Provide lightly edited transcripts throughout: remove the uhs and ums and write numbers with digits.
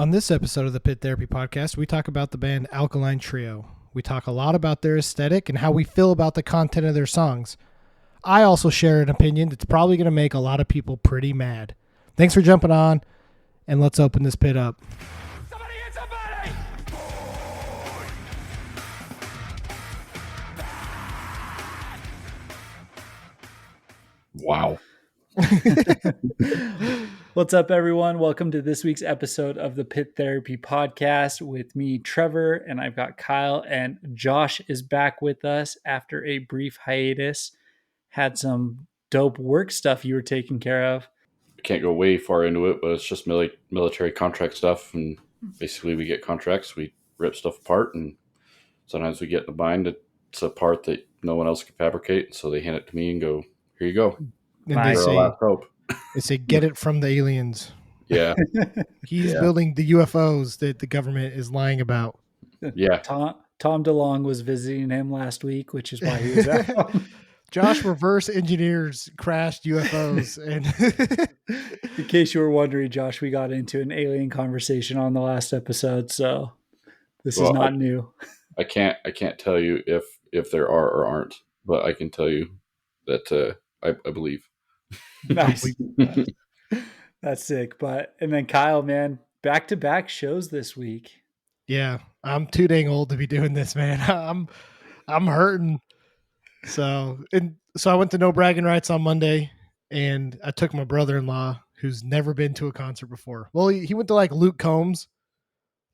On this episode of the Pit Therapy Podcast, we talk about the band Alkaline Trio. We talk a lot about their aesthetic and how we feel about the content of their songs. I also share an opinion that's probably going to make a lot of people pretty mad. Thanks for jumping on, and let's open this pit up. Somebody hit somebody! Wow. What's up, everyone? Welcome to this week's episode of the Pit Therapy Podcast with me, Trevor, and I've got Kyle, and Josh is back with us after a brief hiatus. Had some dope work stuff you were taking care of. I can't go way far into it, but it's just military contract stuff. And basically we get contracts, we rip stuff apart, and sometimes we get in a bind. It's a part that no one else can fabricate. So they hand it to me and go, here you go. And Nice. For our last hope. they say, get it from the aliens. Yeah. He's building the UFOs that the government is lying about. Yeah. Tom DeLong was visiting him last week, which is why he was out. Josh reverse engineers crashed UFOs. And In case you were wondering, Josh, we got into an alien conversation on the last episode, so this is not new. I can't tell you if there are or aren't, but I can tell you that I believe. Nice. That's sick. And then Kyle, man, back-to-back shows this week. yeah, I'm too dang old to be doing this, man. I'm hurting. So I went to No Bragging Rights on Monday, and I took my brother-in-law, who's never been to a concert before. Well, he went to like Luke Combs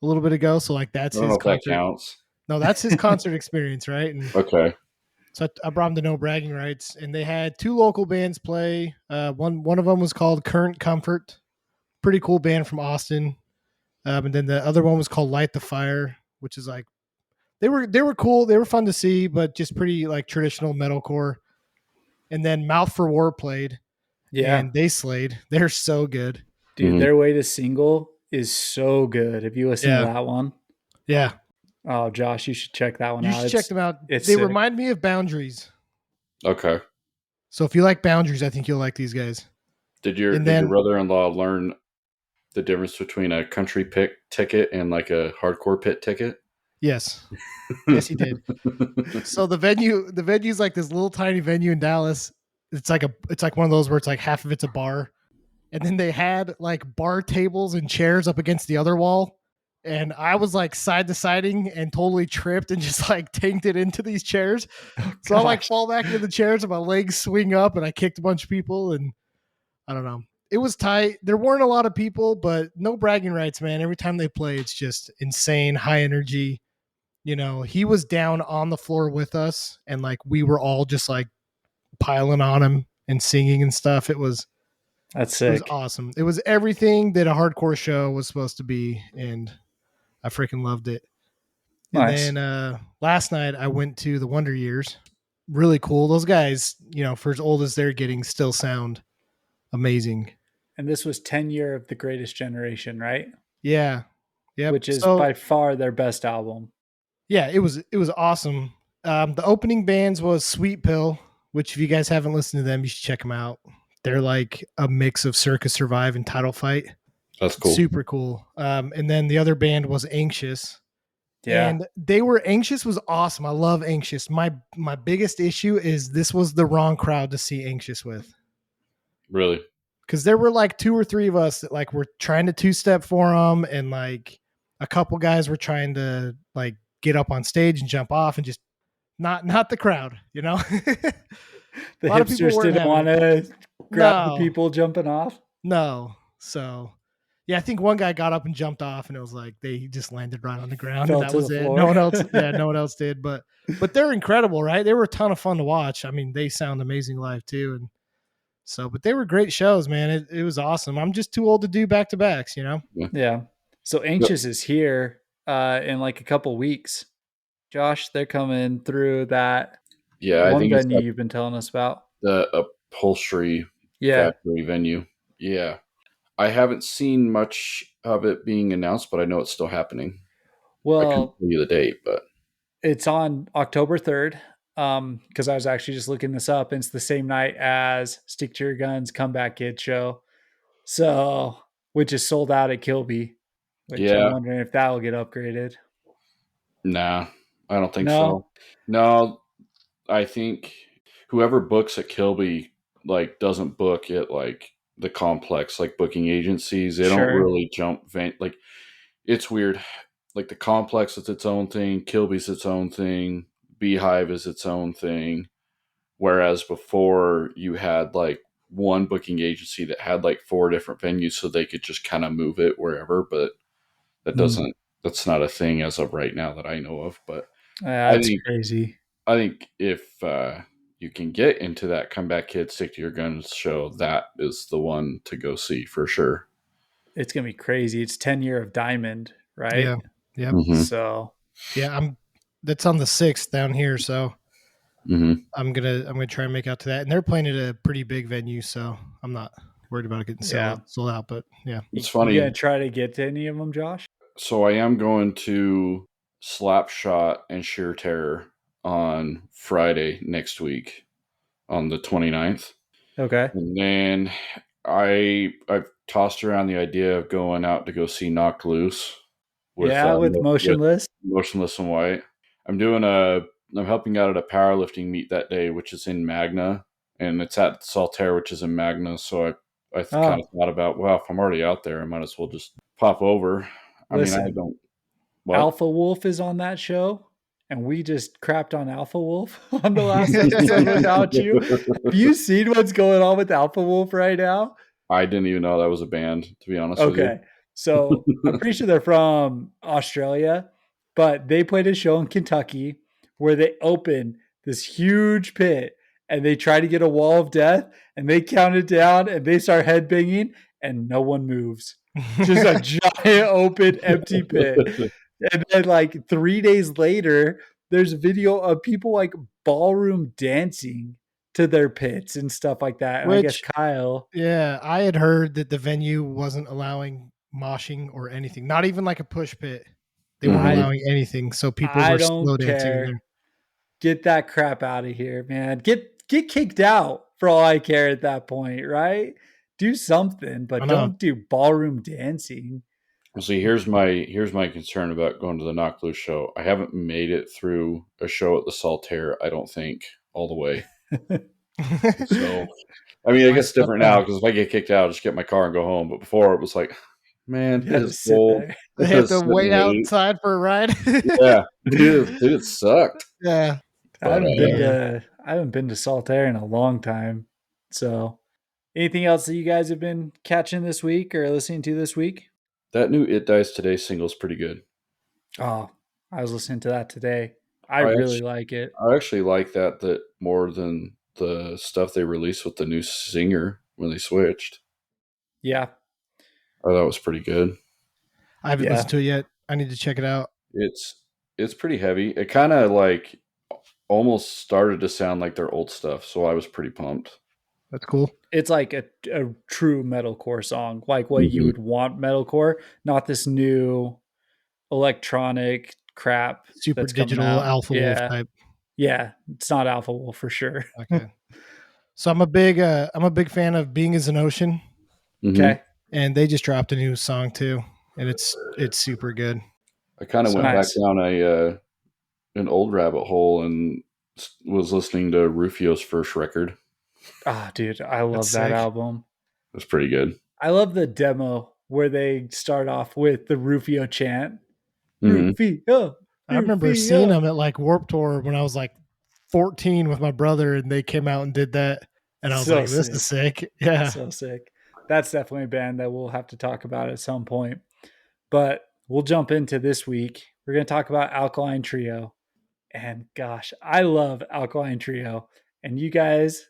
a little bit ago, so like that's I don't his know if that concert. counts. No, that's his concert experience, right? And Okay. so I brought him to No Bragging Rights, and they had two local bands play. One of them was called Current Comfort, pretty cool band from Austin, and then the other one was called Light the Fire, which is like they were cool, they were fun to see, but just pretty like traditional metalcore. And then Mouth for War played, and they slayed. They're so good, Dude. Mhm. Their way to single is so good. Have you listened to that one? Yeah, Oh, Josh, you should check that one you out. should check them out. They it's sick. remind me of Boundaries. Okay. So if you like Boundaries, I think you'll like these guys. Did your brother-in-law learn the difference between a country pit ticket and like a hardcore pit ticket? Yes. Yes, he did. So the venue's like this little tiny venue in Dallas. It's like one of those where it's like half of it's a bar. And then they had like bar tables and chairs up against the other wall. And I was like side to siding and totally tripped and just like tanked it into these chairs. So I like fall back into the chairs and my legs swing up and I kicked a bunch of people, and I don't know. It was tight. There weren't a lot of people, but No Bragging Rights, man. Every time they play, it's just insane, high energy. You know, he was down on the floor with us, and like we were all just like piling on him and singing and stuff. That's It was sick. awesome. It was everything that a hardcore show was supposed to be, and I freaking loved it. Nice. And then last night I went to the Wonder Years. Really cool. Those guys, you know, for as old as they're getting, still sound amazing. And this was 10 year of The Greatest Generation, right? Yeah. Yeah. Which is by far their best album. Yeah, it was awesome. The opening bands was Sweet Pill, which if you guys haven't listened to them, you should check them out. They're like a mix of Circus Survive and Title Fight. That's cool. Super cool. And then the other band was Anxious. Yeah. And Anxious was awesome. I love Anxious. My biggest issue is this was the wrong crowd to see Anxious with. Really? Because there were like two or three of us that like were trying to two-step for them, and like a couple guys were trying to like get up on stage and jump off, and just not the crowd, you know. The lot of people hipsters weren't didn't want to grab the people jumping off. No. So yeah, I think one guy got up and jumped off, and it was like he just landed right on the ground, Fell and that to was the it. floor. No one else did. But they're incredible, right? They were a ton of fun to watch. I mean, they sound amazing live too, and so, but they were great shows, man. It was awesome. I'm just too old to do back-to-backs, you know? Yeah. So Anxious is here in like a couple weeks. Josh, they're coming through that Yeah, I one think it's venue you've been telling us about. the upholstery Yeah. factory venue. Yeah. I haven't seen much of it being announced, but I know it's still happening. I couldn't Well, tell you the date, but it's on October 3rd. Because I was actually just looking this up, and it's the same night as Stick to Your Guns Comeback Kid show. So, which is sold out at Kilby. which I'm Yeah, wondering if that will get upgraded. nah, I don't think No? so. No, I think whoever books at Kilby like doesn't book at like the complex, like booking agencies. They don't Sure. really jump like it's weird. Like the complex is its own thing, Kilby's its own thing, Beehive is its own thing. Whereas before you had like one booking agency that had like 4 different venues so they could just kind of move it wherever, but that Mm. doesn't that's not a thing as of right now that I know of. But I That's think crazy. I think if you can get into that Comeback Kid Stick to Your Guns show, that is the one to go see for sure. It's going to be crazy. It's 10-year of Diamond, right? Yeah. Yep. Mm-hmm. So, Yeah. That's on the 6th down here. So Mm-hmm. I'm gonna try and make out to that. And they're playing at a pretty big venue, so I'm not worried about it getting yeah. sold out. But yeah. It's You going funny. to try to get to any of them, Josh? So I am going to Slapshot and Sheer Terror on Friday next week on the 29th. Okay. And then I've tossed around the idea of going out to go see Knocked Loose with With Motionless. Motionless and White. I'm helping out at a powerlifting meet that day, which is in Magna, and it's at Saltaire, which is in Magna. So I kind Oh, of thought about, well, if I'm already out there, I might as well just pop over. I mean, I listen, don't what. Alpha Wolf is on that show, and we just crapped on Alpha Wolf on the last episode without you. Have you seen what's going on with Alpha Wolf right now? I didn't even know that was a band, to be honest with you. Okay. So I'm pretty sure they're from Australia, but they played a show in Kentucky where they open this huge pit and they try to get a wall of death and they count it down and they start headbanging and no one moves. Just a giant open empty pit. And then like 3 days later, there's video of people like ballroom dancing to their pits and stuff like that. And I guess Which Kyle. yeah, I had heard that the venue wasn't allowing moshing or anything, not even like a push pit. They weren't Mhm. allowing anything, so people I were don't slow dancing in care. there. Get that crap out of here, man. Get kicked out for all I care at that point, right? Do something, I but know. don't do ballroom dancing. See, here's my concern about going to the Knocked Loose show. I haven't made it through a show at the Saltaire, I don't think, all the way. So, I mean, I Why guess it's step different now back? because if I get kicked out, I'll just get my car and go home. But before, it was like, man, You this had to is sit cold. there. They have to wait outside for a ride. Yeah, dude, it sucked. Yeah. I But haven't been to Saltaire in a long time. So, anything else that you guys have been catching this week or listening to this week? that new It Dies Today single's pretty good. Oh, I was listening to that today. I I really actually, like it. I actually like that more than the stuff they released with the new singer when they switched. Yeah. I thought it was pretty good. I haven't Yeah. listened to it yet. I need to check it out. It's pretty heavy. It kind of like almost started to sound like their old stuff, so I was pretty pumped. That's cool. It's like a true metalcore song, like what you Mhm. would want metalcore, not this new electronic crap Super that's coming digital out. Alpha Wolf Yeah. type. Yeah. It's not Alpha Wolf for sure. Okay. So I'm a big fan of Being as an Ocean, Mhm. Okay. and they just dropped a new song too, and it's super good. I kind of So went back Nice. down an old rabbit hole and was listening to Rufio's first record. Ah, dude, I love That's that sick. album. It was pretty good. I love the demo where they start off with the Rufio chant. Mhm. Rufio. I remember seeing Rufio. them at like Warped Tour when I was like 14 with my brother, and they came out and did that, and I was So like, "This is sick. sick." Yeah. So sick. That's definitely a band that we'll have to talk about at some point. But we'll jump into this week. We're going to talk about Alkaline Trio. And gosh, I love Alkaline Trio. And you guys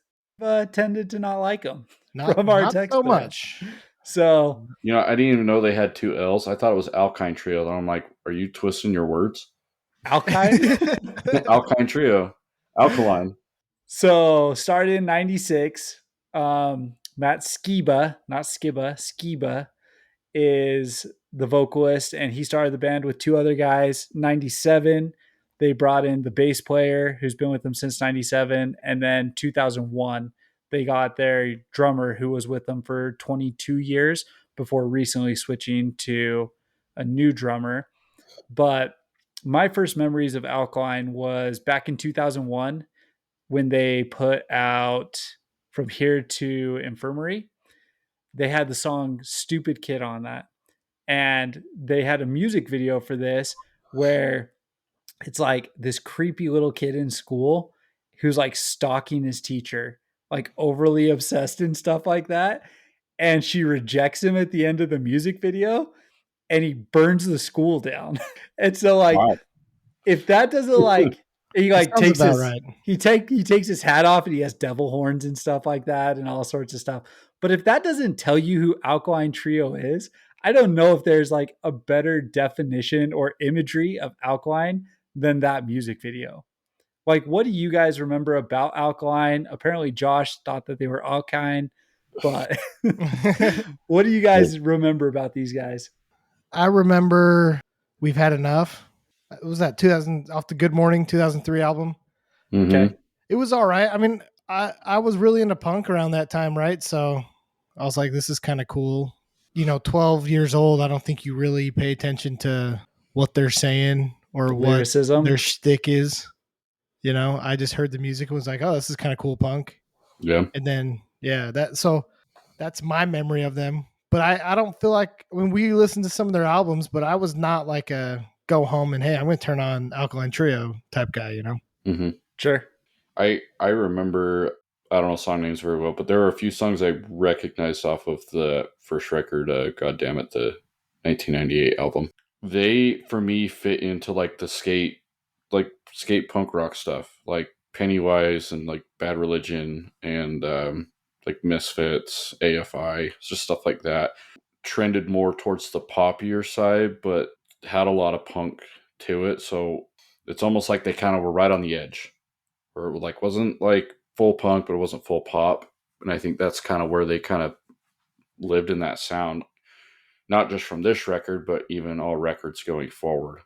tended to not like them from our Not text so thread. much. So, You know, I didn't even know they had 2 L's. I thought it was Alkine Trio. And I'm like, are you twisting your words? Alkine. Alkine Trio. Alkaline. So, started in 96. Matt Skiba, not Skiba, Skiba is the vocalist, and he started the band with 2 other guys. 97, they brought in the bass player who's been with them since 97, and then 2001 they got their drummer who was with them for 22 years before recently switching to a new drummer. But my first memories of Alkaline was back in 2001 when they put out From Here to Infirmary. They had the song Stupid Kid on that. And they had a music video for this where it's like this creepy little kid in school who's like stalking his teacher, like overly obsessed and stuff like that. And she rejects him at the end of the music video and he burns the school down. And so like Wow. if that doesn't like he That like sounds takes about his right. he takes his hat off and he has devil horns and stuff like that and all sorts of stuff. But if that doesn't tell you who Alkaline Trio is, I don't know if there's like a better definition or imagery of Alkaline than that music video. Like, what do you guys remember about Alkaline? Apparently, Josh thought that they were alkaline, but what do you guys remember about these guys? I remember We've Had Enough. It was that 2000 off the Good Morning 2003 album. Mm-hmm. Okay. It was all right. I mean, I was really into punk around that time, right? So I was like, this is kind of cool. 12 years old, I don't think you really pay attention to what they're saying or what Lyricism. their shtick is. I just heard the music and was like, oh, this is kind of cool punk. Yeah. And then, that's my memory of them. But I don't feel like when we listened to some of their albums, but I was not like a go home and, hey, I'm going to turn on Alkaline Trio type guy, Mm-hmm. Sure. I remember, I don't know song names very well, but there were a few songs I recognized off of the first record, God Damn It, the 1998 album. They, for me, fit into like the skate punk rock stuff, like Pennywise and like Bad Religion and like Misfits, AFI, just stuff like that. Trended more towards the poppier side, but had a lot of punk to it. So it's almost like they kind of were right on the edge. Or like wasn't like full punk, but it wasn't full pop. And I think that's kind of where they kind of lived in that sound, not just from this record, but even all records going forward.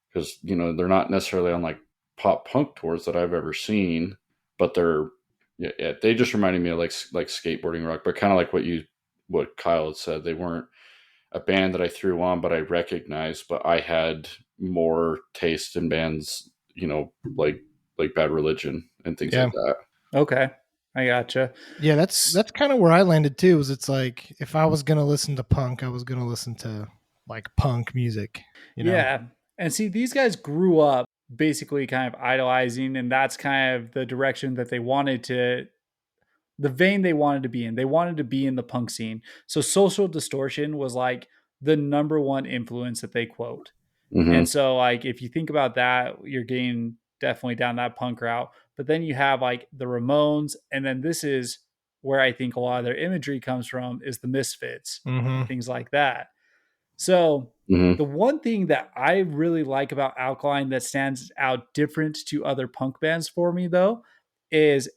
Because they're not necessarily on like pop punk tours that I've ever seen, but they just reminded me of like skateboarding rock, but kind of like what Kyle had said. They weren't a band that I threw on, but I recognized. But I had more taste in bands, like Bad Religion and things like that. Okay. I gotcha. Yeah, that's kind of where I landed too. Was it's like if I was gonna listen to punk, I was gonna listen to like punk music. Yeah. And see, these guys grew up basically kind of idolizing, and that's kind of the direction that the vein they wanted to be in. They wanted to be in the punk scene. So Social Distortion was like the number one influence that they quote. Mm-hmm. And so, like, if you think about that, you're getting definitely down that punk route. But then you have like the Ramones, and then this is where I think a lot of their imagery comes from is the Misfits and things like that. So the one thing that I really like about Alkaline that stands out different to other punk bands for me though is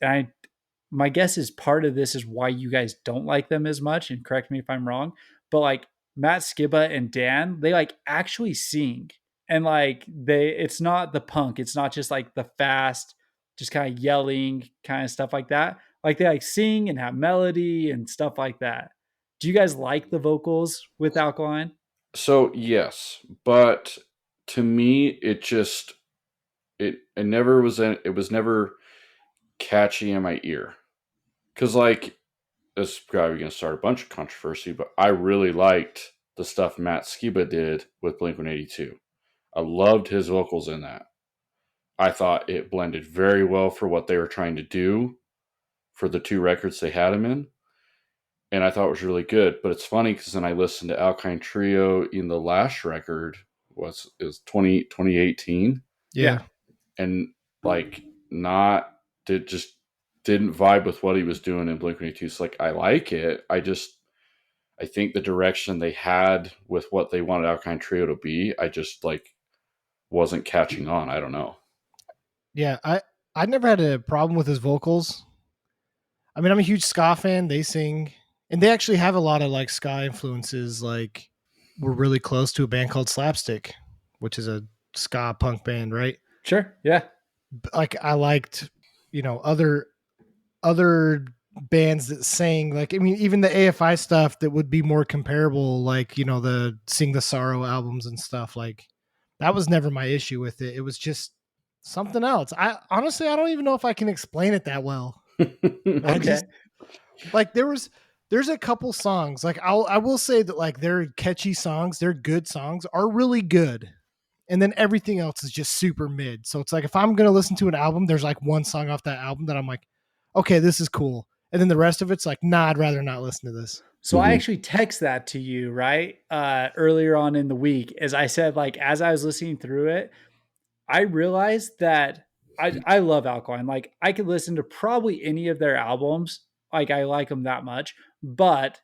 my guess is part of this is why you guys don't like them as much, and correct me if I'm wrong, but like Matt Skiba and Dan, they like actually sing. And like it's not the punk, it's not just like the fast, just kind of yelling kind of stuff like that. Like they like sing and have melody and stuff like that. Do you guys like the vocals with Alkaline? So yes, but to me, it never was. It was never catchy in my ear. Because like this is probably going to start a bunch of controversy, but I really liked the stuff Matt Skiba did with Blink-182. I loved his vocals in that. I thought it blended very well for what they were trying to do for the two records they had him in. And I thought it was really good. But it's funny because then I listened to Alkaline Trio in the last record, is 2018. Yeah. And like just didn't vibe with what he was doing in Blink-182. So like I like it. I think the direction they had with what they wanted Alkaline Trio to be, I just like wasn't catching on. I don't know. Yeah, I never had a problem with his vocals. I mean, I'm a huge ska fan. They sing, and they actually have a lot of like ska influences. Like, we're really close to a band called Slapstick, which is a ska punk band, right? Sure. Yeah. Like, I liked, other bands that sang like, I mean, even the AFI stuff that would be more comparable, like, you know, the Sing the Sorrow albums and stuff, like that was never my issue with it. It was just something else. I honestly, I don't even know if I can explain it that well. I Okay. just like there's a couple songs like I will say that like they're catchy songs, they're good songs, are really good, and then everything else is just super mid. So it's like if I'm gonna listen to an album, there's like one song off that album that I'm like, okay, this is cool, and then the rest of it's like, nah, I'd rather not listen to this. So I actually text that to you, right? Earlier on in the week, as I said, like as I was listening through it, I realized that I love Alkaline. Like I could listen to probably any of their albums. Like I like them that much, but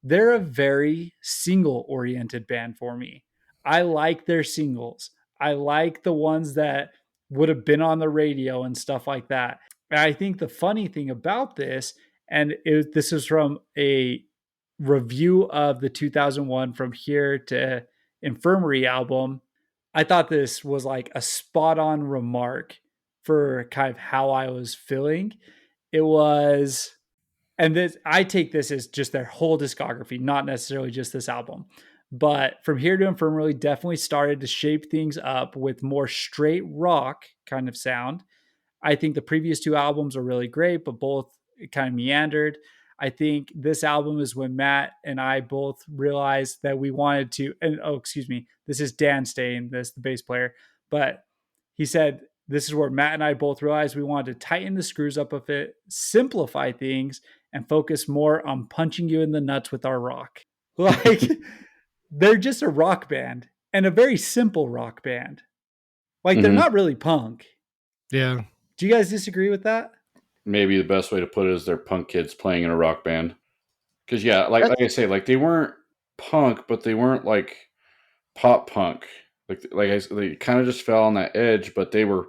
they're a very single oriented band for me. I like their singles. I like the ones that would have been on the radio and stuff like that. And I think the funny thing about this, and this is from a review of the 2001 From Here to Infirmary album. I thought this was like a spot on remark for kind of how I was feeling. It was, and this, I take this as just their whole discography, not necessarily just this album. But From Here to Infirmary definitely started to shape things up with more straight rock kind of sound. I think the previous two albums are really great, but both kind of meandered. I think this album is when Matt and I both realized that we wanted to, and oh, excuse me, this is Dan Stain, the bass player, but he said this is where Matt and I both realized we wanted to tighten the screws up of it, simplify things, and focus more on punching you in the nuts with our rock. Like they're just a rock band and a very simple rock band. Like they're not really punk. Yeah. Do you guys disagree with that? Maybe the best way to put it is they're punk kids playing in a rock band. Because yeah, like I say, like they weren't punk, but they weren't like pop punk. They kind of just fell on that edge, but they were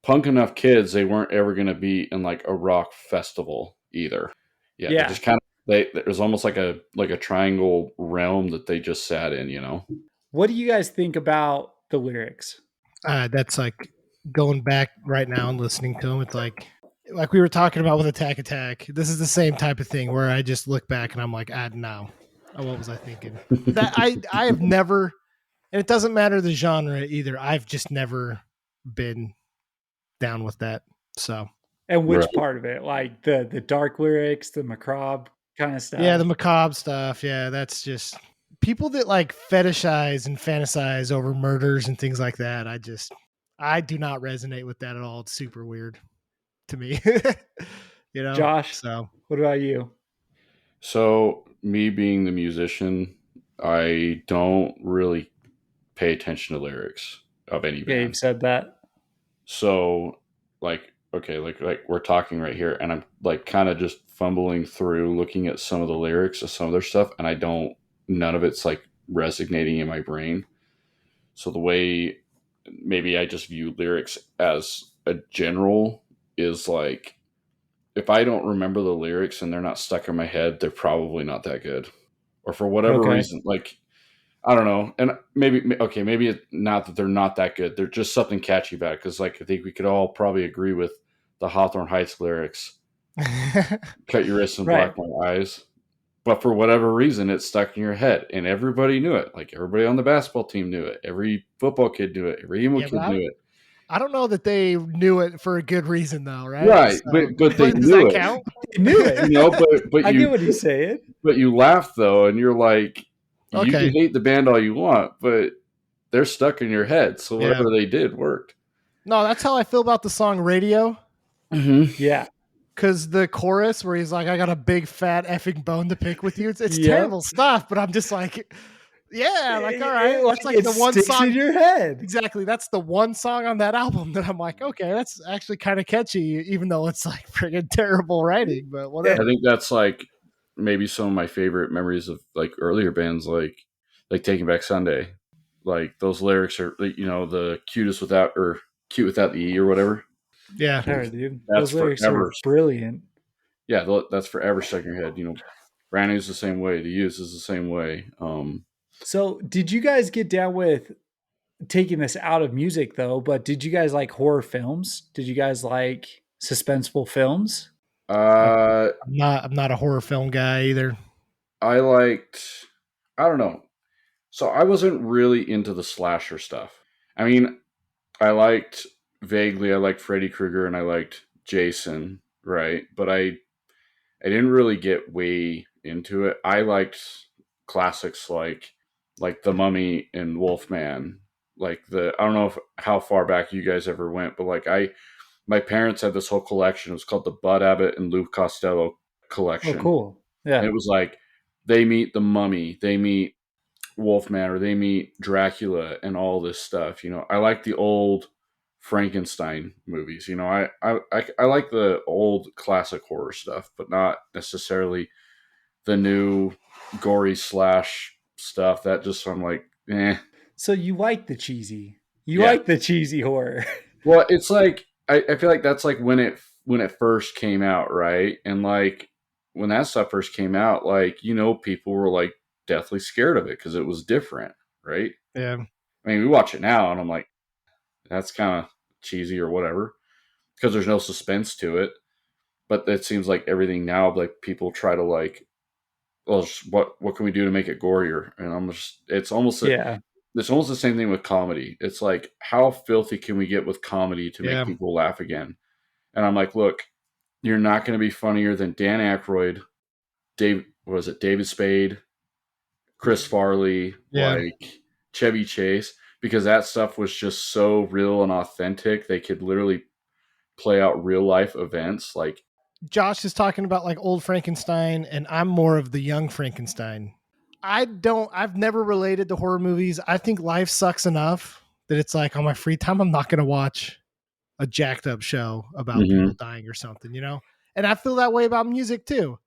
punk enough kids. They weren't ever going to be in like a rock festival either. Yeah, they just kind of it was almost like a triangle realm that they just sat in. You know. What do you guys think about the lyrics? That's like going back right now and listening to them. It's like we were talking about with Attack. This is the same type of thing where I just look back and I'm like, no, what was I thinking? That I have never, and it doesn't matter the genre either. I've just never been down with that. So, and which part of it, like the dark lyrics, the macabre kind of stuff? Yeah, the macabre stuff. Yeah, that's just people that like fetishize and fantasize over murders and things like that. I do not resonate with that at all. It's super weird to me. You know, Josh. So, what about you? So, me being the musician, I don't really pay attention to lyrics of any band. Yeah, you've said that. So, like, okay, like we're talking right here, and I'm like kind of just fumbling through, looking at some of the lyrics of some of their stuff, and none of it's like resonating in my brain. So the way maybe I just view lyrics as a general is like, if I don't remember the lyrics and they're not stuck in my head, they're probably not that good. Or for whatever reason, like, I don't know. And maybe it's not that they're not that good. They're just something catchy about it. Because, like, I think we could all probably agree with the Hawthorne Heights lyrics. Cut your wrists and black my eyes. But for whatever reason, it stuck in your head. And everybody knew it. Like, everybody on the basketball team knew it. Every football kid knew it. Every emo kid knew it. I don't know that they knew it for a good reason, though, right? Right, so, but they does knew that it. Count? They knew it. You know, but I get what he's saying. But you laugh though, and you're like, Okay. You can hate the band all you want, but they're stuck in your head. So whatever they did worked. No, that's how I feel about the song Radio. Mm-hmm. Yeah. Because the chorus where he's like, I got a big fat effing bone to pick with you. It's terrible stuff, but I'm just like, yeah, like, all right. That's like the one song in your head. Exactly. That's the one song on that album that I'm like, okay, that's actually kind of catchy, even though it's like friggin' terrible writing, but whatever. I think that's like maybe some of my favorite memories of like earlier bands, like Taking Back Sunday. Like those lyrics are, you know, the cutest without, or cute without the E or whatever. Yeah. Sure, dude. That's those lyrics forever. are brilliant. Yeah, that's forever stuck in your head. You know, Brand New's the same way. The Used is the same way. So did you guys get down with taking this out of music though, but did you guys like horror films? Did you guys like suspenseful films? I'm, Uh, I'm not a horror film guy either. I liked. I don't know. So I wasn't really into the slasher stuff. I mean, I liked vaguely. I liked Freddy Krueger and I liked Jason, right? But I didn't really get way into it. I liked classics like The Mummy and Wolfman. Like I don't know how far back you guys ever went, but like my parents had this whole collection. It was called the Bud Abbott and Lou Costello Oh, collection. cool. And Yeah. it was like they meet the Mummy, they meet Wolfman, or they meet Dracula and all this stuff. I like the old Frankenstein movies. I like the old classic horror stuff, but not necessarily the new gory slash stuff. That just I'm like, eh. So you like the cheesy. You Yeah. like the cheesy horror. Well, it's like I feel like that's like when it first came out, right? And like when that stuff first came out, like people were like deathly scared of it because it was different, right? Yeah. I mean, we watch it now, and I'm like, that's kind of cheesy or whatever because there's no suspense to it. But it seems like everything now, like people try to like, well, what can we do to make it gorier? And I'm just, Yeah. it's almost the same thing with comedy. It's like, how filthy can we get with comedy to make Yeah. people laugh again? And I'm like, look, you're not going to be funnier than Dan Aykroyd, David Spade, Chris Farley, Yeah. like Chevy Chase, because that stuff was just so real and authentic. They could literally play out real life events. Like, Josh is talking about like old Frankenstein, and I'm more of the young Frankenstein. I've never related to horror movies. I think life sucks enough that it's like on my free time, I'm not going to watch a jacked up show about people mm-hmm. dying or something, And I feel that way about music too.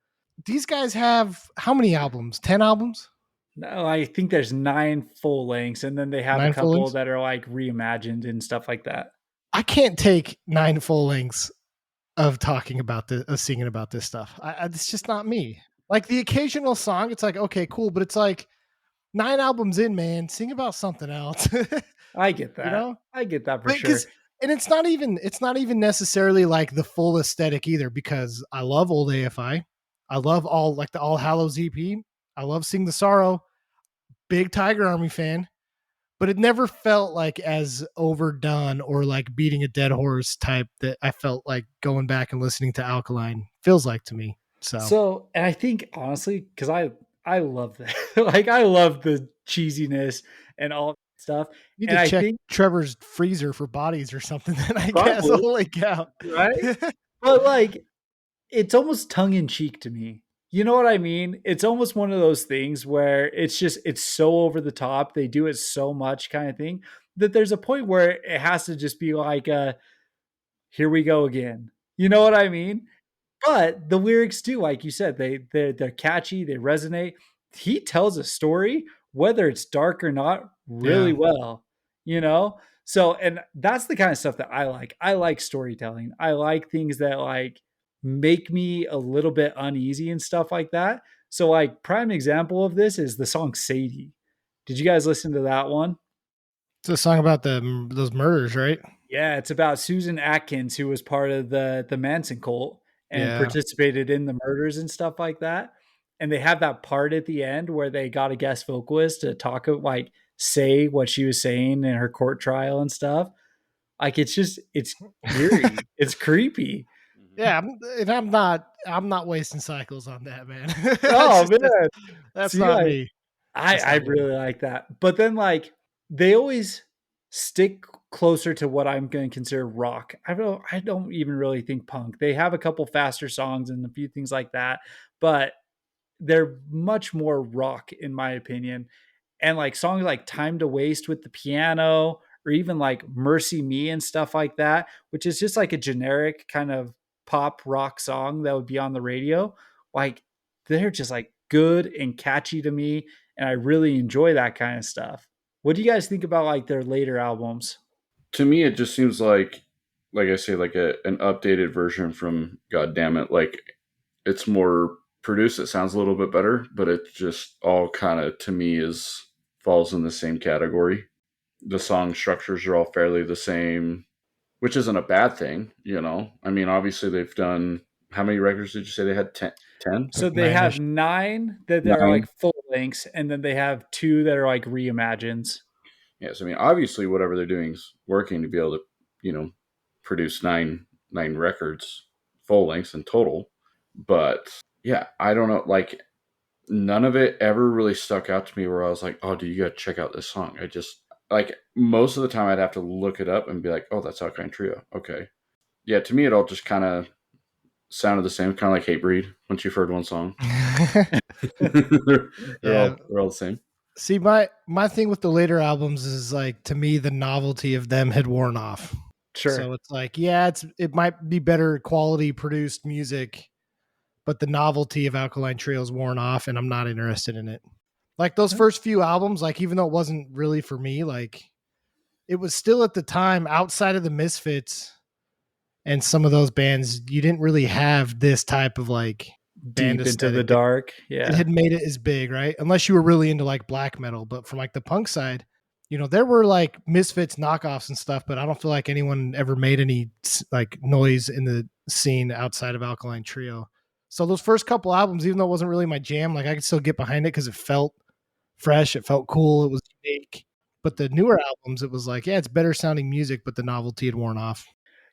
These guys have how many albums? 10 albums? No, I think there's 9 full lengths, and then they have a 9 full couple lengths? that are like reimagined and stuff like that. I can't take 9 full lengths of talking about this, of singing about this stuff. It's just not me. Like the occasional song, it's like, okay, cool. But it's like 9 albums in, man, sing about something else, I get you that. know? I get that for sure. Because and it's not even necessarily like the full aesthetic either, because I love old AFI. I love all like the All Hallows EP. I love Sing the Sorrow. Big Tiger Army fan, but it never felt like as overdone or like beating a dead horse type that I felt like going back and listening to Alkaline feels like to me. So So, and I think honestly, because I love that, like I love the cheesiness and all that stuff, you need and to I check think Trevor's freezer for bodies or something. Then I guess. probably Holy cow! right, but like it's almost tongue in cheek to me. You know what I mean? It's almost one of those things where it's so over the top. They do it so much, kind of thing, that there's a point where it has to just be like, "Here we go again." You know what I mean? But the lyrics too, like you said, they're catchy, they resonate. He tells a story, whether it's dark or not, really Yeah. well, you know? So, and that's the kind of stuff that I like. I like storytelling. I like things that like make me a little bit uneasy and stuff like that. So, like, prime example of this is the song Sadie. Did you guys listen to that one? It's a song about those murders, right? Yeah, it's about Susan Atkins, who was part of the Manson cult and Yeah. participated in the murders and stuff like that. And they have that part at the end where they got a guest vocalist to talk like say what she was saying in her court trial and stuff. Like it's eerie. It's creepy. Yeah, and I'm not wasting cycles on that, man. That's Oh just man. that's See, not like me. I That's I not me. really like that. But then like they always stick closer to what I'm going to consider rock. I don't even really think punk. They have a couple faster songs and a few things like that, but they're much more rock in my opinion. And like songs like Time to Waste with the piano or even like Mercy Me and stuff like that, which is just like a generic kind of pop rock song that would be on the radio. Like they're just like good and catchy to me. And I really enjoy that kind of stuff. What do you guys think about like their later albums? To me, it just seems like I say, like an updated version from God Damn It. Like it's more produced. It sounds a little bit better, but it just all kind of to me is falls in the same category. The song structures are all fairly the same, which isn't a bad thing. I mean, obviously they've done how many records did you say they had? 10? 10? So they have Nine-ish. 9 that are like 9. full lengths, and then they have 2 that are like reimagines. Yes, I mean obviously whatever they're doing is working to be able to, produce nine records full lengths in total. But yeah, I don't know, like none of it ever really stuck out to me where I was like, oh, dude, you got to check out this song. I just, like, most of the time I'd have to look it up and be like, oh, that's Alkaline Trio. Okay. Yeah, to me, it all just kind of sounded the same, kind of like Hatebreed once you've heard one song. they're, Yeah. they're all the same. See, my thing with the later albums is like, to me, the novelty of them had worn off. Sure. So it's like, yeah, it might be better quality produced music, but the novelty of Alkaline Trio is worn off, and I'm not interested in it. Like those first few albums, like even though it wasn't really for me, like it was still at the time outside of the Misfits and some of those bands, you didn't really have this type of like band Deep into the aesthetic. dark. It Yeah. had made it as big, right? Unless you were really into like black metal, but from like the punk side, there were like Misfits knockoffs and stuff, but I don't feel like anyone ever made any like noise in the scene outside of Alkaline Trio. So those first couple albums, even though it wasn't really my jam, like I could still get behind it because it felt fresh, it felt cool, it was unique. But the newer albums, it was like, yeah, it's better sounding music, but the novelty had worn off.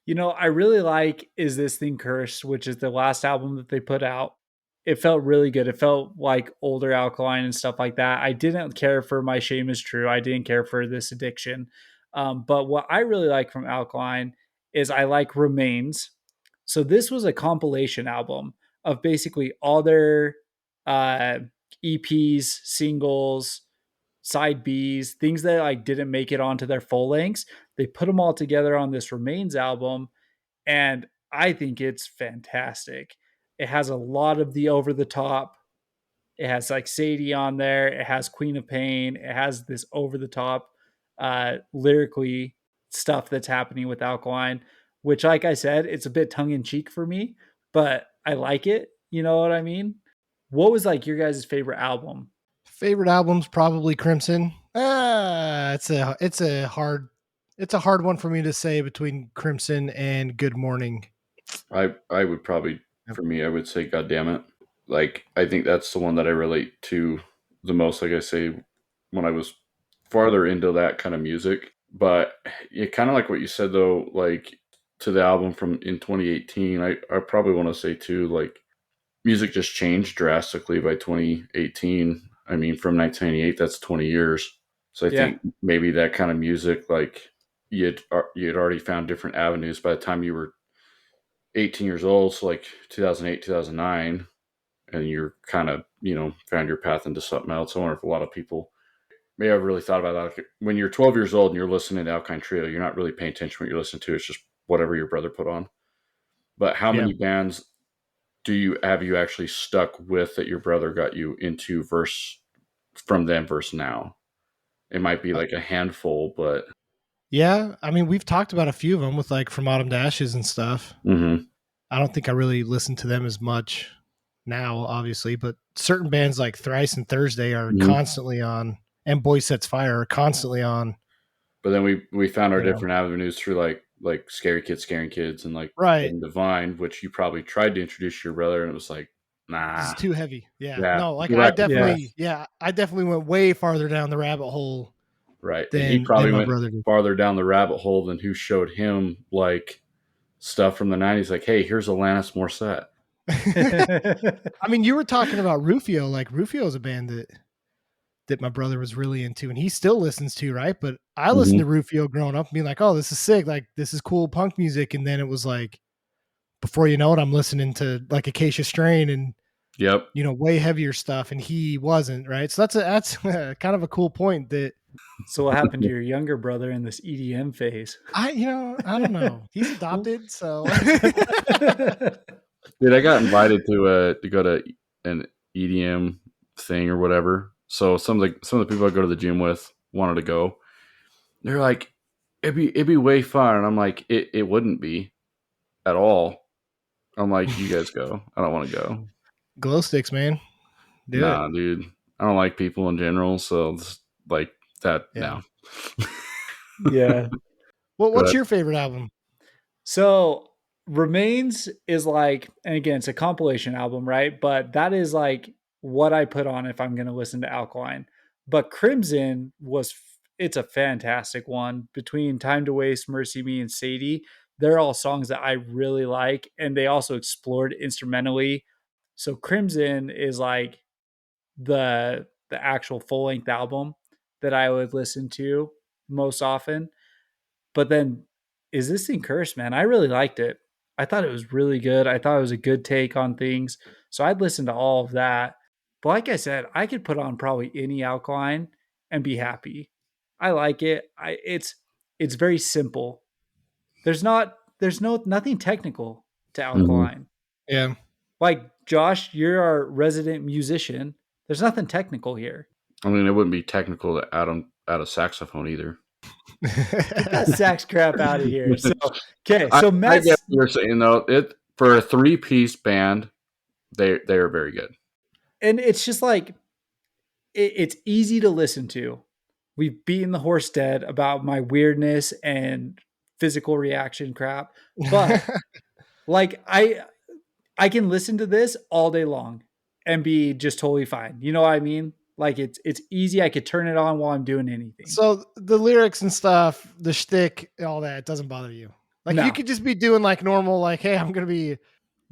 I really like Is This Thing Cursed, which is the last album that they put out. It felt really good. It felt like older Alkaline and stuff like that. I didn't care for My Shame Is True. I didn't care for This Addiction. But what I really like from Alkaline is I like Remains. So this was a compilation album of basically all their EPs, singles, side Bs, things that like didn't make it onto their full lengths. They put them all together on this Remains album, and I think it's fantastic. It has a lot of the over the top. It has like Sadie on there. It has Queen of Pain. It has this over the top lyrically stuff that's happening with Alkaline, which, like I said, it's a bit tongue in cheek for me, but I like it. You know what I mean? What was like your guys' favorite album? Favorite albums, probably Crimson. It's a hard one for me to say between Crimson and Good Morning. I would probably, for me, I would say, God damn it. Like, I think that's the one that I relate to the most. Like I say, when I was farther into that kind of music. But it kind of like what you said, though, like to the album from in 2018, I probably want to say, too, like music just changed drastically by 2018. I mean, from 1998, that's 20 years. So I think maybe that kind of music, like you'd already found different avenues by the time you were 18 years old. So like 2008, 2009, and you're kind of, found your path into something else. I wonder if a lot of people may have really thought about that. Like when you're 12 years old and you're listening to Alkaline Trio, you're not really paying attention to what you're listening to. It's just whatever your brother put on. But how many bands have you actually stuck with that your brother got you into verse from then verse now? It might be like a handful, but Yeah, I mean, we've talked about a few of them with like From Autumn to Ashes and stuff. mm-hmm. I don't think I really listen to them as much now, obviously, but certain bands like Thrice and Thursday are constantly on, and Boy Sets Fire are constantly on. But then we found our different avenues through like Scary Kids, Scaring Kids, and like right. and Divine, which you probably tried to introduce your brother, and it was like, nah, it's too heavy. Yeah. No, like I definitely went way farther down the rabbit hole. Right. And he probably my went brother did. farther down the rabbit hole than who showed him like stuff from the 90s. Like, hey, here's Alanis Morissette. I mean, you were talking about Rufio. Like Rufio is a band that my brother was really into and he still listens to, right? But I listened to Rufio growing up and being like, oh, this is sick. Like, this is cool punk music. And then it was like, before you know it, I'm listening to like Acacia Strain and, way heavier stuff. And he wasn't, right? So that's kind of a cool point that. So what happened to your younger brother in this EDM phase? I don't know. He's adopted. So. Dude, I got invited to go to an EDM thing or whatever. So some of the people I go to the gym with wanted to go. They're like, it'd be way fun, and I'm like, it wouldn't be at all. I'm like, you guys go. I don't want to go. Glow sticks, man. Nah, dude. I don't like people in general, so it's like that. Yeah. No. Yeah. Well, what's your favorite album? So Remains is like, and again, it's a compilation album, right? But that is like what I put on if I'm going to listen to Alkaline. But Crimson it's a fantastic one. Between Time to Waste, Mercy Me, and Sadie, they're all songs that I really like, and they also explored instrumentally. So Crimson is like the actual full length album that I would listen to most often. But then, is this thing cursed, man? I really liked it. I thought it was really good. I thought it was a good take on things. So I'd listen to all of that. But like I said, I could put on probably any Alkaline and be happy. I like it. It's very simple. There's nothing technical to Mm-hmm. Alkaline. Yeah. Like Josh, you're our resident musician. There's nothing technical here. I mean, it wouldn't be technical to add a saxophone either. Get that sax crap out of here. So okay, I so get what Matt's you're saying though. It for a 3-piece band, they are very good. and it's just like it's easy to listen to. We've beaten the horse dead about my weirdness and physical reaction crap, but like I can listen to this all day long and be just totally fine. You know what I mean? Like it's easy. I could turn it on while I'm doing anything. So the lyrics and stuff, the shtick, all that, it doesn't bother you. Like No. you could just be doing like normal, like, hey, I'm gonna be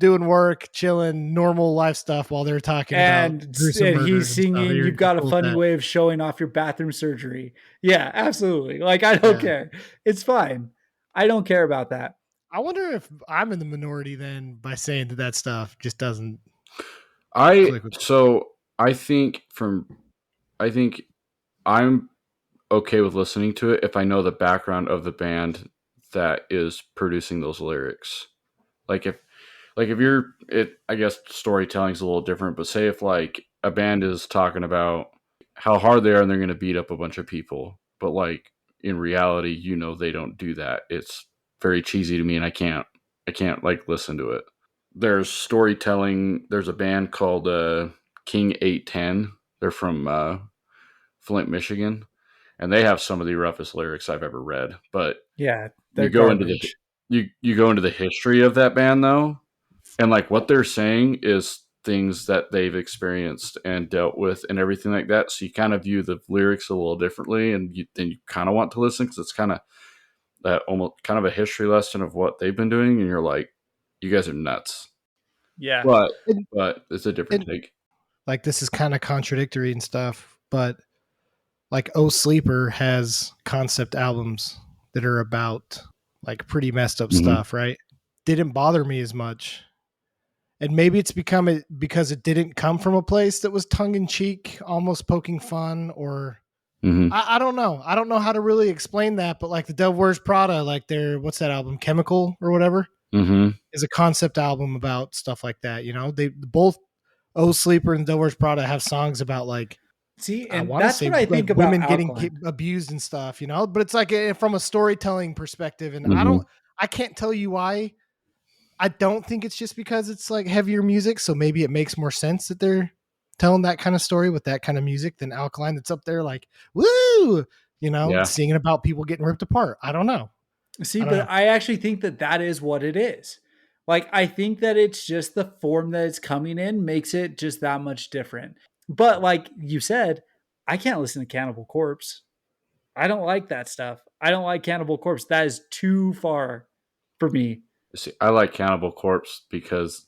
doing work, chilling, normal life stuff while they're talking about gruesome And murders he's and stuff. singing, You're "You've got a cool with funny that. way of showing off your bathroom surgery." Yeah, absolutely. Like I don't Yeah. care. It's fine. I don't care about that. I wonder if I'm in the minority then by saying that stuff just doesn't I click with me. so I think I'm okay with listening to it if I know the background of the band that is producing those lyrics. Like if you're it I guess storytelling is a little different, but say if like a band is talking about how hard they are and they're going to beat up a bunch of people, but like in reality, they don't do that. It's very cheesy to me and I can't like listen to it. There's storytelling. There's a band called King 810. They're from Flint, Michigan, and they have some of the roughest lyrics I've ever read. But Yeah, you they're go into the garbage. you go into the history of that band though, and like what they're saying is things that they've experienced and dealt with and everything like that. So you kind of view the lyrics a little differently, and then you kind of want to listen because it's kind of that almost kind of a history lesson of what they've been doing, and you're like, you guys are nuts. Yeah. But And, it's a different and take. like this is kind of contradictory and stuff, but like Oh Sleeper has concept albums that are about like pretty messed up Mm-hmm. stuff, right? Didn't bother me as much. And maybe it's because it didn't come from a place that was tongue in cheek, almost poking fun, or Mm-hmm. I don't know. I don't know how to really explain that, but like the Devil Wears Prada, like what's that album, Chemical or whatever, Mm-hmm. is a concept album about stuff like that. They both Oh Sleeper and Devil Wears Prada have songs about like See, I and want to that's say what I like think about women getting Alkaline. abused and stuff, but it's like from a storytelling perspective. And Mm-hmm. I can't tell you why. I don't think it's just because it's like heavier music. So maybe it makes more sense that they're telling that kind of story with that kind of music than Alkaline that's up there like, woo, Yeah. singing about people getting ripped apart. I don't know. See, I don't but know. I actually think that is what it is. Like, I think that it's just the form that it's coming in makes it just that much different. But like you said, I can't listen to Cannibal Corpse. I don't like that stuff. I don't like Cannibal Corpse. That is too far for me. See, I like Cannibal Corpse because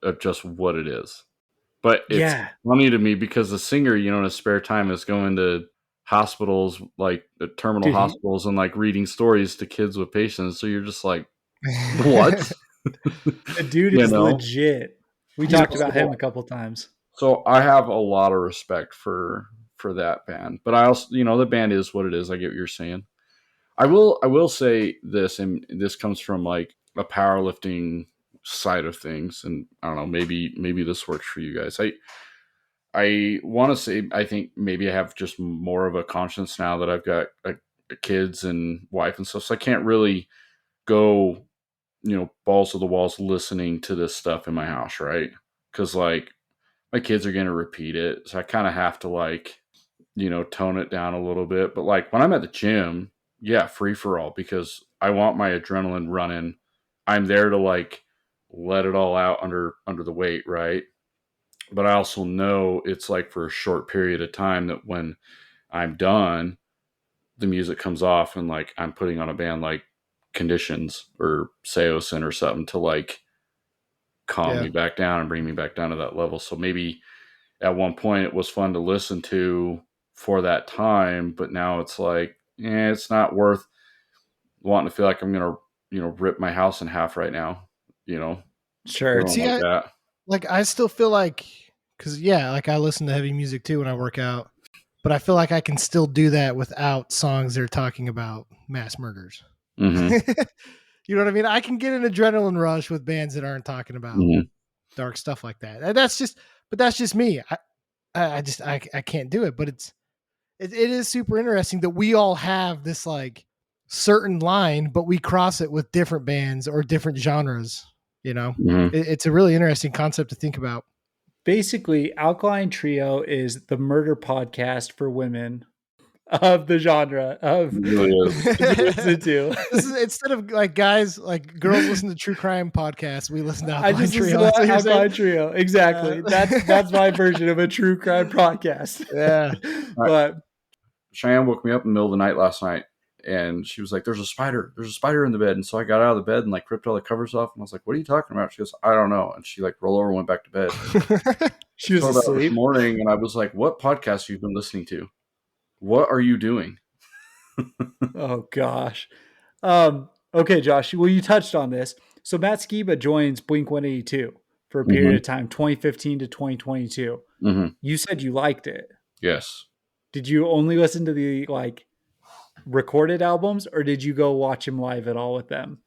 of just what it is. But it's Yeah. funny to me because the singer, in his spare time is going to hospitals, like terminal Dude, hospitals, and like reading stories to kids with patients. So you're just like, what? the dude you is know? legit. We Yeah, talked about him a couple times. So I have a lot of respect for that band. But I also, the band is what it is. I get what you're saying. I will say this, and this comes from like a powerlifting side of things, and I don't know, maybe this works for you guys. I want to say I think maybe I have just more of a conscience now that I've got kids and wife and stuff, so I can't really go balls to the walls listening to this stuff in my house, right? Because like my kids are gonna repeat it, so I kind of have to like tone it down a little bit. But like when I'm at the gym, yeah, free for all because I want my adrenaline running I'm there to like let it all out under the weight, right? But I also know it's like for a short period of time that when I'm done, the music comes off and like I'm putting on a band like Conditions or Seosin or something to like calm Yeah. me back down and bring me back down to that level. So maybe at one point it was fun to listen to for that time, but now it's like, it's not worth wanting to feel like I'm gonna, rip my house in half right now. You know, Sure. feeling See, like that. I still feel like, because yeah, like I listen to heavy music too when I work out, but I feel like I can still do that without songs that are talking about mass murders. Hmm. You know what I mean? I can get an adrenaline rush with bands that aren't talking about Hmm. dark stuff like that. And that's just me. I can't do it. But it is super interesting that we all have this like certain line, but we cross it with different bands or different genres. You know, Hmm. it's a really interesting concept to think about. Basically, Alkaline Trio is the murder podcast for women of the genre of It really is. to listen to. This is instead of like girls listen to true crime podcasts, we listen to I Alkaline just listen Trio. to That's what you're saying? Alkaline Trio. Exactly. That's my version of a true crime podcast. Yeah. But Cheyenne woke me up in the middle of the night last night and she was like, There's a spider in the bed. And so I got out of the bed and like ripped all the covers off and I was like, What are you talking about? She goes, I don't know. And she like rolled over and went back to bed. she was Told that this asleep. morning and I was like, What podcast have you been listening to? What are you doing? Oh gosh. Okay, Josh. Well, you touched on this. So Matt Skiba joins Blink 182 for a period Mm-hmm. of time, 2015 to 2022. Mm-hmm. You said you liked it. Yes. Did you only listen to the like recorded albums, or did you go watch him live at all with them?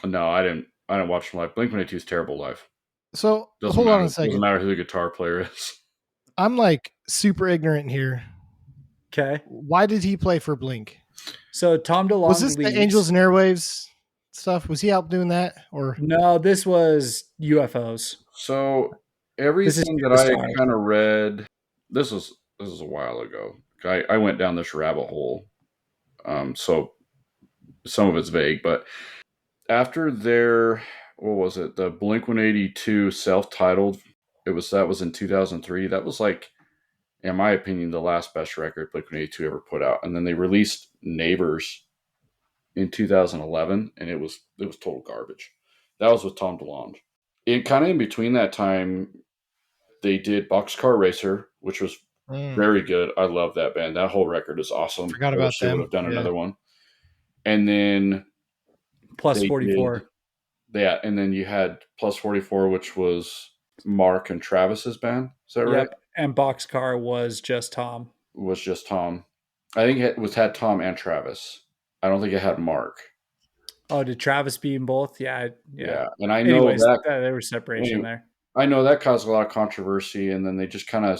No, I didn't watch them live. Blink 182 is terrible live. So Doesn't hold on matter. a Doesn't second. matter who the guitar player is. I'm like super ignorant here. Okay. Why did he play for Blink? So Tom DeLonge Was this leaves. the Angels and Airwaves stuff? Was he out doing that? Or No, this was UFOs. So This is everything that the I start. kind of read, this is a while ago. I went down this rabbit hole. So some of it's vague, but after their, what was it? The Blink 182 self-titled, that was in 2003. That was like, in my opinion, the last best record Blink 182 ever put out. And then they released Neighbors in 2011, and it was total garbage. That was with Tom DeLonge. In between that time, they did Boxcar Racer, which was very good. I love that band. That whole record is awesome. forgot I about wish they would them. have done Yeah. another one. And then Plus they 44. did that, and then you had Plus 44, which was Mark and Travis's band. Is that right? Yep. And Boxcar was just Tom. Was just Tom. I think it had Tom and Travis. I don't think it had Mark. Oh, did Travis be in both? Yeah. And I know Anyways, there was separation there. I know that caused a lot of controversy, and then they just kind of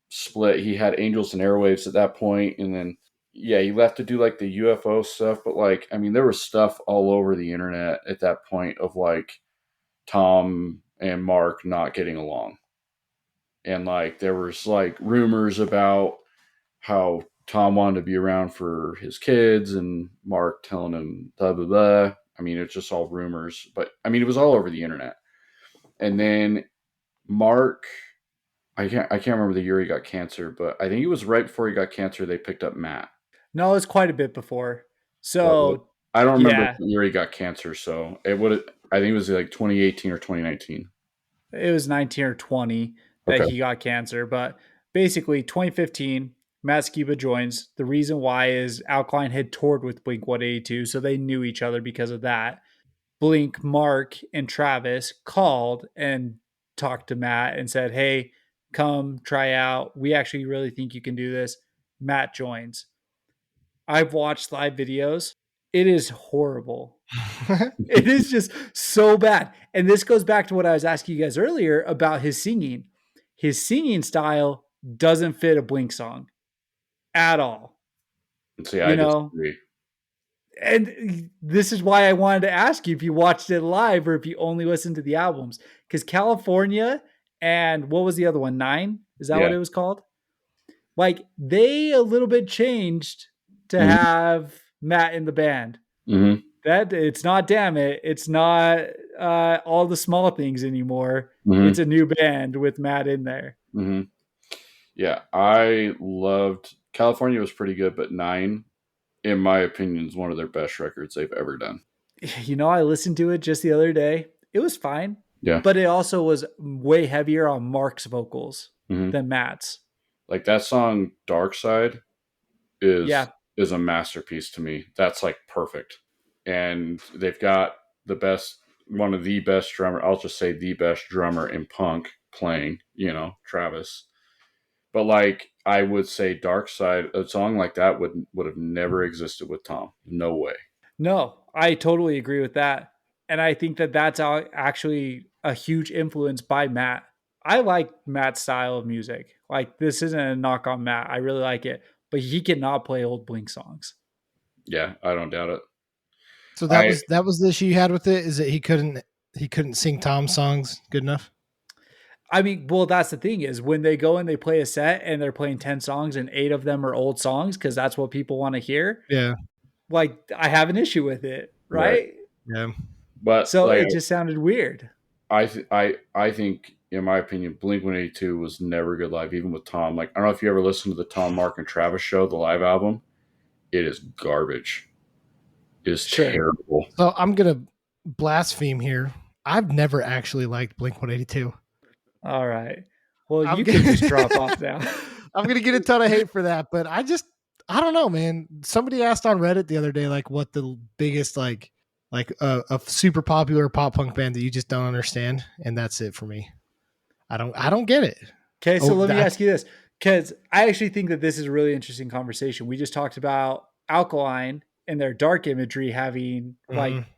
split. He had Angels and Airwaves at that point, and then he left to do like the UFO stuff. But like, I mean, there was stuff all over the internet at that point of like Tom and Mark not getting along, and like there was like rumors about how Tom wanted to be around for his kids, and Mark telling him blah blah blah. I mean, it's just all rumors, but I mean, it was all over the internet. And then Mark, I can't remember the year he got cancer, but I think it was right before he got cancer. They picked up Matt. No, it was quite a bit before. But So I don't remember yeah, the year he got cancer, so it would. I think it was like 2018 or 2019. it was 19 or 20 that Okay. he got cancer. But basically, 2015, Matt Skiba joins. The reason why is Alkaline had toured with Blink 182, so they knew each other because of that. Blink, Mark, and Travis called and talked to Matt and said, "Hey, come try out. We actually really think you can do this." Matt joins. I've watched live videos. It is horrible. It is just so bad. And this goes back to what I was asking you guys earlier about his singing. His singing style doesn't fit a Blink song at all. See, You I know, disagree. and this is why I wanted to ask you if you watched it live or if you only listened to the albums. Because California and what was the other one? 9? Is that Yeah. what it was called? Like they a little bit changed to Mhm. have Matt in the band. Mm-hmm. That it's not damn it. It's not all the small things anymore. Mm-hmm. It's a new band with Matt in there. Mm-hmm. Yeah, I loved California was pretty good, but Nine, in my opinion, is one of their best records they've ever done. You know, I listened to it just the other day. It was fine. Yeah. But it also was way heavier on Mark's vocals than Matt's. Like that song Dark Side is Yeah. is a masterpiece to me. That's like perfect. And they've got one of the best drummer, I'll just say the best drummer in punk playing, Travis. But like I would say Dark Side, a song like that would have never existed with Tom. No way. No, I totally agree with that. And I think that that's actually a huge influence by Matt. I like Matt's style of music. Like, this isn't a knock on Matt. I really like it, but he cannot play old Blink songs. Yeah, I don't doubt it. So that was the issue you had with it, is that he couldn't sing Tom's songs good enough? I mean, well, that's the thing is when they go and they play a set and they're playing 10 songs and 8 of them are old songs because that's what people want to hear. Yeah. Like, I have an issue with it, right? Yeah. But So like, it just sounded weird. I think, in my opinion, Blink-182 was never good live, even with Tom. Like, I don't know if you ever listened to the Tom, Mark, and Travis show, the live album. It is garbage. It is terrible. So I'm gonna blaspheme here. I've never actually liked Blink-182. All right. Well, you can just drop off now. I'm gonna get a ton of hate for that, but I don't know, man. Somebody asked on Reddit the other day, like, what the biggest like a super popular pop punk band that you just don't understand, and that's it for me. I don't get it. Okay, so let me ask you this, because I actually think that this is a really interesting conversation. We just talked about Alkaline and their dark imagery having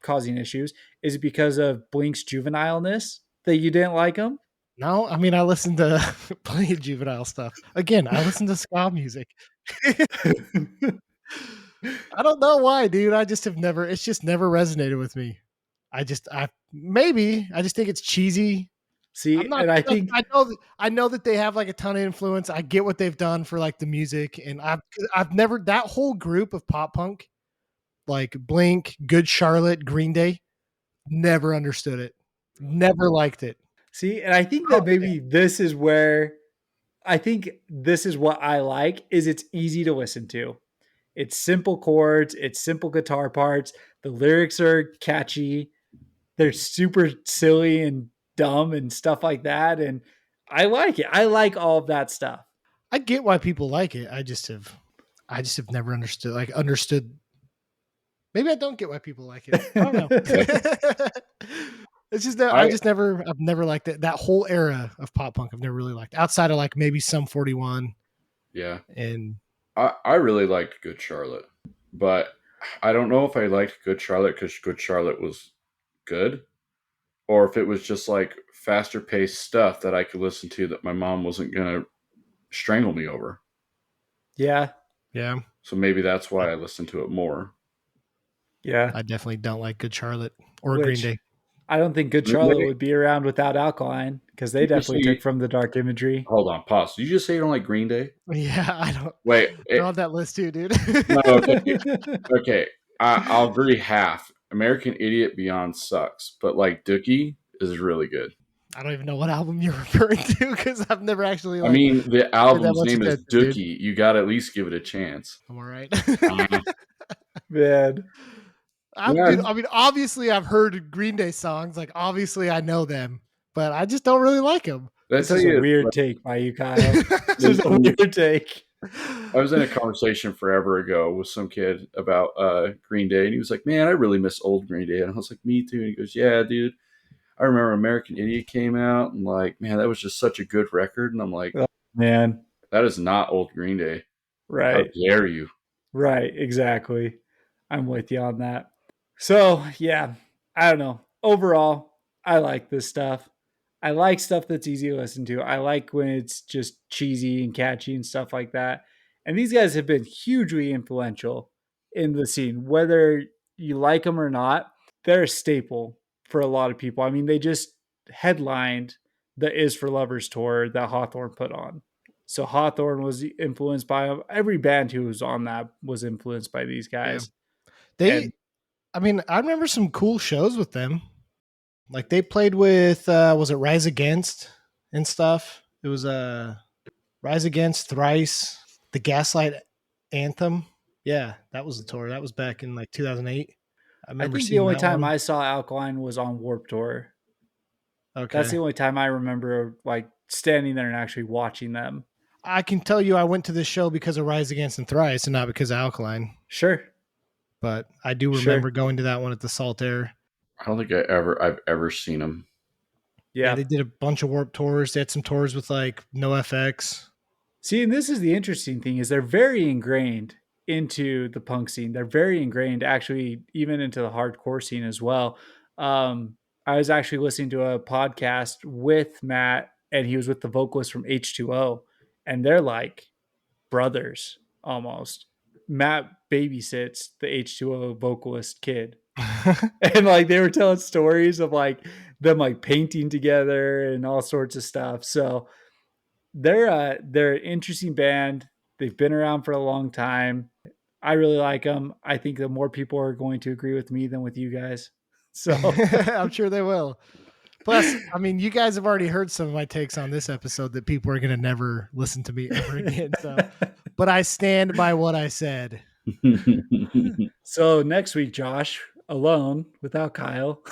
causing issues. Is it because of Blink's juvenileness that you didn't like them? No, I mean, I listened to plenty of juvenile stuff. Again, I listen to ska music. I don't know why, dude. It's just never resonated with me. I just think it's cheesy. See, and I know that they have like a ton of influence. I get what they've done for like the music, and I've never, that whole group of pop punk, like Blink, Good Charlotte, Green Day, never understood it. Never liked it. See, and I think that maybe this is where I think this is what I like is it's easy to listen to. It's simple chords, it's simple guitar parts. The lyrics are catchy. They're super silly and dumb and stuff like that. And I like it. I like all of that stuff. I get why people like it. I just have never understood. Maybe I don't get why people like it. I don't know. It's just that I've never liked it. That whole era of pop punk, I've never really liked, outside of like maybe Sum 41. Yeah. And I really liked Good Charlotte, but I don't know if I liked Good Charlotte because Good Charlotte was good, or if it was just like faster paced stuff that I could listen to that my mom wasn't going to strangle me over. Yeah. Yeah. So maybe that's why I listened to it more. Yeah. I definitely don't like Good Charlotte or Green Day. I don't think Good Charlotte would be around without Alkaline because they definitely took from the dark imagery. Hold on, pause. Did you just say you don't like Green Day? Yeah, I don't. Wait. They're on that list too, dude. No, okay. I'll agree half. American Idiot Beyond sucks, but like Dookie is really good. I don't even know what album you're referring to because I've never actually. I mean, the album's name is Dookie. Dude. You got to at least give it a chance. I'm all right. Man. I mean, obviously, I've heard Green Day songs. Like, obviously, I know them, but I just don't really like them. This is a weird take by you, Kyle. This is a weird take. I was in a conversation forever ago with some kid about Green Day, and he was like, "Man, I really miss old Green Day." And I was like, "Me too." And he goes, "Yeah, dude. I remember American Idiot came out, and like, man, that was just such a good record." And I'm like, "Oh, man, that is not old Green Day. Right? How dare you?" Right? Exactly. I'm with you on that. So yeah, I don't know. Overall, I like this stuff. I like stuff that's easy to listen to. I like when it's just cheesy and catchy and stuff like that. And these guys have been hugely influential in the scene. Whether you like them or not, they're a staple for a lot of people. I mean, they just headlined the Is for Lovers tour that Hawthorne put on. So Hawthorne was influenced by them. Every band who was on that was influenced by these guys. Yeah. I mean, I remember some cool shows with them. Like they played with was it Rise Against and stuff? It was Rise Against, Thrice, the Gaslight Anthem. Yeah, that was the tour. That was back in like 2008. I I remember think the seeing only that time one. I saw Alkaline was on Warped Tour. That's the Okay. only time I remember like standing there and actually watching them. I can tell you I went to this show because of Rise Against and Thrice and not because of Alkaline. Sure. But I do Sure. remember going to that one at the Salt Air. I don't think I've ever seen them. Yeah, Yeah. they did a bunch of Warped tours. They had some tours with like No FX. See, and this is the interesting thing is they're very ingrained into the punk scene. They're very ingrained actually even into the hardcore scene as well. I was actually listening to a podcast with Matt and he was with the vocalist from H2O and they're like brothers almost. Matt babysits the H2O vocalist kid. And like they were telling stories of like them like painting together and all sorts of stuff. So they're an interesting band. They've been around for a long time. I really like them. I think that more people are going to agree with me than with you guys. So I'm sure they will. Plus, I mean, you guys have already heard some of my takes on this episode that people are going to never listen to me ever again. So, but I stand by what I said. So next week, Josh, alone without Kyle.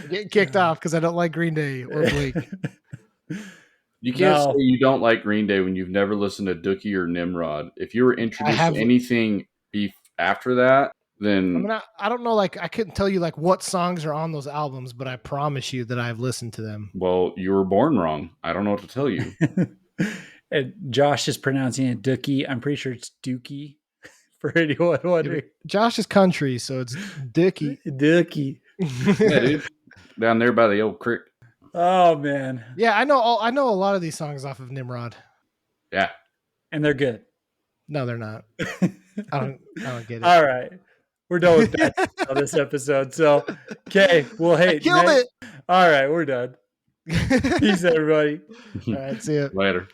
Getting kicked off because I don't like Green Day or Blake. You can't No. say you don't like Green Day when you've never listened to Dookie or Nimrod. If you were introduced have- to anything after that, then I mean, I don't know. Like, I couldn't tell you like what songs are on those albums, but I promise you that I've listened to them. well, you were born wrong. I don't know what to tell you. And Josh is pronouncing it Dookie. I'm pretty sure it's Dookie for anyone wondering. Josh is country, so it's Dookie. Dookie. Yeah, dude. Down there by the old creek. Oh man. Yeah, I know a lot of these songs off of Nimrod. Yeah. And they're good. No, they're not. I don't get it. All right. We're done with that on this episode. So, okay. Well, hey. Killed it. All right. We're done. Peace, everybody. All right, see ya. Later.